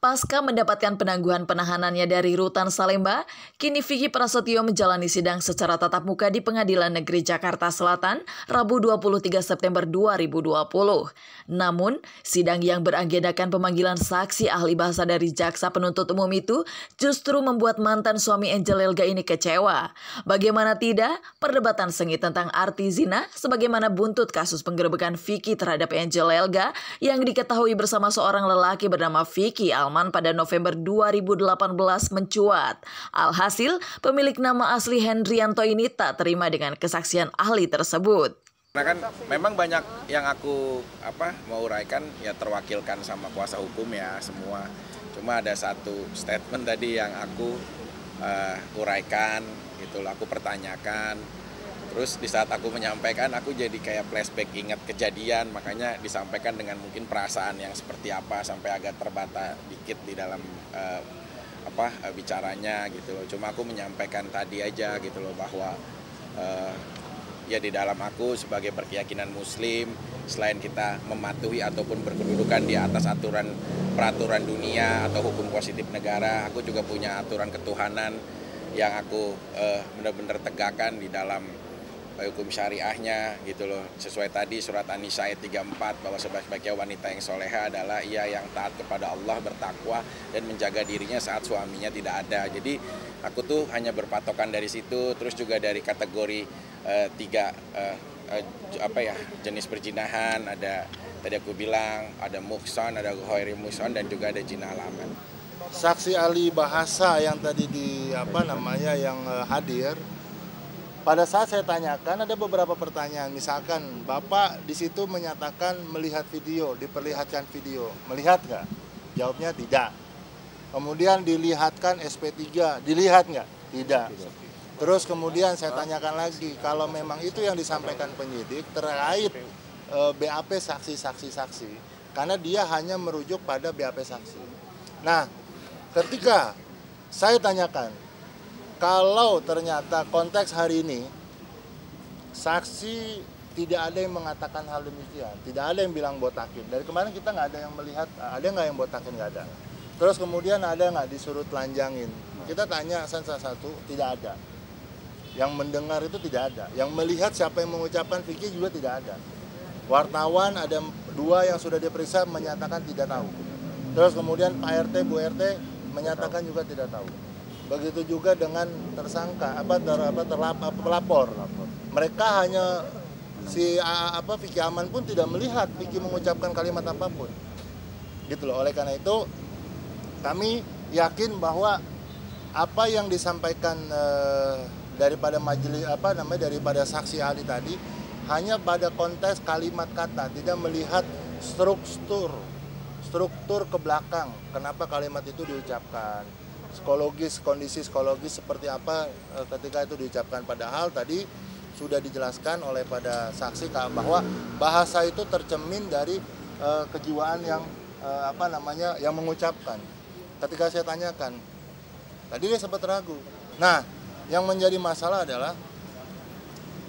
Pasca mendapatkan penangguhan penahanannya dari Rutan Salemba, kini Vicky Prasetyo menjalani sidang secara tatap muka di Pengadilan Negeri Jakarta Selatan, Rabu 23 September 2020. Namun, sidang yang beragendakan pemanggilan saksi ahli bahasa dari Jaksa Penuntut Umum itu justru membuat mantan suami Angel Elga ini kecewa. Bagaimana tidak, perdebatan sengit tentang arti zina sebagaimana buntut kasus penggerebekan Vicky terhadap Angel Elga yang diketahui bersama seorang lelaki bernama Vicky Alman pada November 2018 mencuat. Alhasil, pemilik nama asli Hendrianto ini tak terima dengan kesaksian ahli tersebut. Karena kan memang banyak yang aku mau uraikan ya terwakilkan sama kuasa hukum ya semua. Cuma ada satu statement tadi yang aku uraikan gitu, aku pertanyakan. Terus di saat aku menyampaikan, aku jadi kayak flashback ingat kejadian, makanya disampaikan dengan mungkin perasaan yang seperti apa sampai agak terbata dikit di dalam bicaranya gitu loh. Cuma aku menyampaikan tadi aja gitu loh bahwa ya di dalam aku sebagai berkeyakinan Muslim, selain kita mematuhi ataupun berkedudukan di atas peraturan dunia atau hukum positif negara, aku juga punya aturan ketuhanan yang aku benar-benar tegakkan di dalam hukum syariahnya gitu loh. Sesuai tadi surat An-Nisa ayat 34 bahwa sebaik-baiknya wanita yang soleha adalah ia yang taat kepada Allah, bertakwa dan menjaga dirinya saat suaminya tidak ada. Jadi aku tuh hanya berpatokan dari situ. Terus juga dari kategori jenis perzinahan, ada tadi aku bilang ada muhsan, ada ghairi muhsan dan juga ada zina alaman. Saksi ahli bahasa yang tadi yang hadir, pada saat saya tanyakan ada beberapa pertanyaan, misalkan Bapak di situ menyatakan melihat video, diperlihatkan video, melihat nggak? Jawabnya tidak. Kemudian dilihatkan SP3, dilihat nggak? Tidak. Terus kemudian saya tanyakan lagi, kalau memang itu yang disampaikan penyidik terkait BAP saksi-saksi, karena dia hanya merujuk pada BAP saksi. Nah, ketika saya tanyakan, kalau ternyata konteks hari ini, saksi tidak ada yang mengatakan hal demikian, tidak ada yang bilang botakin. Dari kemarin kita nggak ada yang melihat, ada nggak yang botakin, nggak ada. Terus kemudian ada nggak disuruh telanjangin? Kita tanya satu, tidak ada. Yang mendengar itu tidak ada. Yang melihat siapa yang mengucapkan Vicky juga tidak ada. Wartawan ada 2 yang sudah diperiksa menyatakan tidak tahu. Terus kemudian Pak RT, Bu RT menyatakan juga tidak tahu. Begitu juga dengan tersangka, pelapor. Mereka hanya Vicky Aman pun tidak melihat Vicky mengucapkan kalimat apapun. Gitu loh. Oleh karena itu kami yakin bahwa apa yang disampaikan daripada daripada saksi ahli tadi hanya pada konteks kalimat kata, tidak melihat struktur ke belakang kenapa kalimat itu diucapkan. Kondisi psikologis seperti apa ketika itu diucapkan, padahal tadi sudah dijelaskan oleh pada saksi bahwa bahasa itu tercermin dari kejiwaan yang yang mengucapkan. Ketika saya tanyakan, tadi dia sempat ragu. Nah, yang menjadi masalah adalah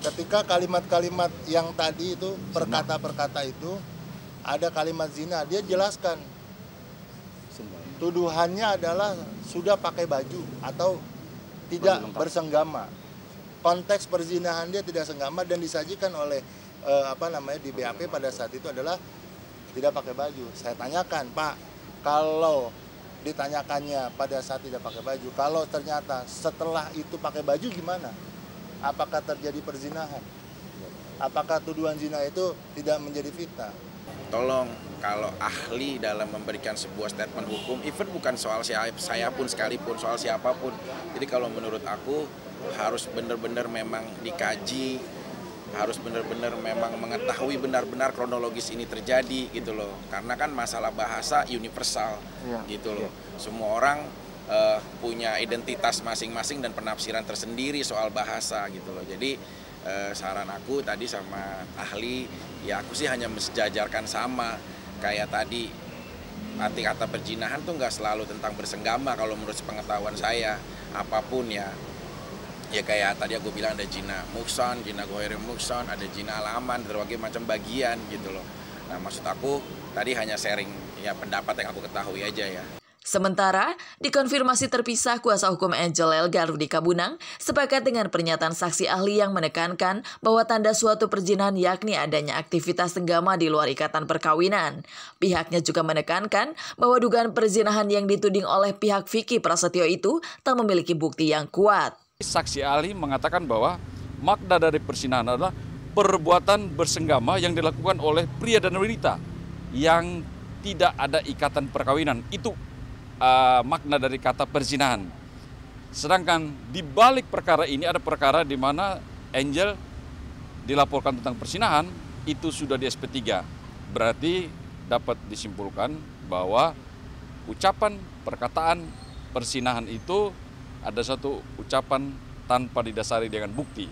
ketika kalimat-kalimat yang tadi itu perkata itu ada kalimat zina, dia jelaskan tuduhannya adalah sudah pakai baju atau tidak bersenggama. Konteks perzinahan dia tidak senggama dan disajikan oleh di BAP pada saat itu adalah tidak pakai baju. Saya tanyakan, Pak, kalau ditanyakannya pada saat tidak pakai baju, kalau ternyata setelah itu pakai baju gimana? Apakah terjadi perzinahan? Apakah tuduhan zina itu tidak menjadi fitnah? Tolong, kalau ahli dalam memberikan sebuah statement hukum, even bukan soal saya pun sekalipun, soal siapapun. Jadi kalau menurut aku harus benar-benar memang dikaji, harus benar-benar memang mengetahui benar-benar kronologis ini terjadi gitu loh. Karena kan masalah bahasa universal gitu loh. Semua orang punya identitas masing-masing dan penafsiran tersendiri soal bahasa gitu loh. Jadi saran aku tadi sama ahli, ya aku sih hanya mensejajarkan sama kayak tadi, arti kata perzinahan tuh nggak selalu tentang bersenggama kalau menurut pengetahuan saya, apapun ya kayak tadi aku bilang ada zina muhsan, zina ghairi muhsan, ada zina alaman, berbagai macam bagian gitu loh. Nah maksud aku tadi hanya sharing ya pendapat yang aku ketahui aja ya. Sementara, dikonfirmasi terpisah, kuasa hukum Angel Elga Rudi Kabunang sepakat dengan pernyataan saksi ahli yang menekankan bahwa tanda suatu perzinahan yakni adanya aktivitas senggama di luar ikatan perkawinan. Pihaknya juga menekankan bahwa dugaan perzinahan yang dituding oleh pihak Vicky Prasetyo itu tak memiliki bukti yang kuat. Saksi ahli mengatakan bahwa makna dari perzinahan adalah perbuatan bersenggama yang dilakukan oleh pria dan wanita yang tidak ada ikatan perkawinan. Itu makna dari kata perzinahan. Sedangkan di balik perkara ini ada perkara di mana Angel dilaporkan tentang perzinahan, itu sudah di SP3. Berarti dapat disimpulkan bahwa ucapan perkataan perzinahan itu ada satu ucapan tanpa didasari dengan bukti.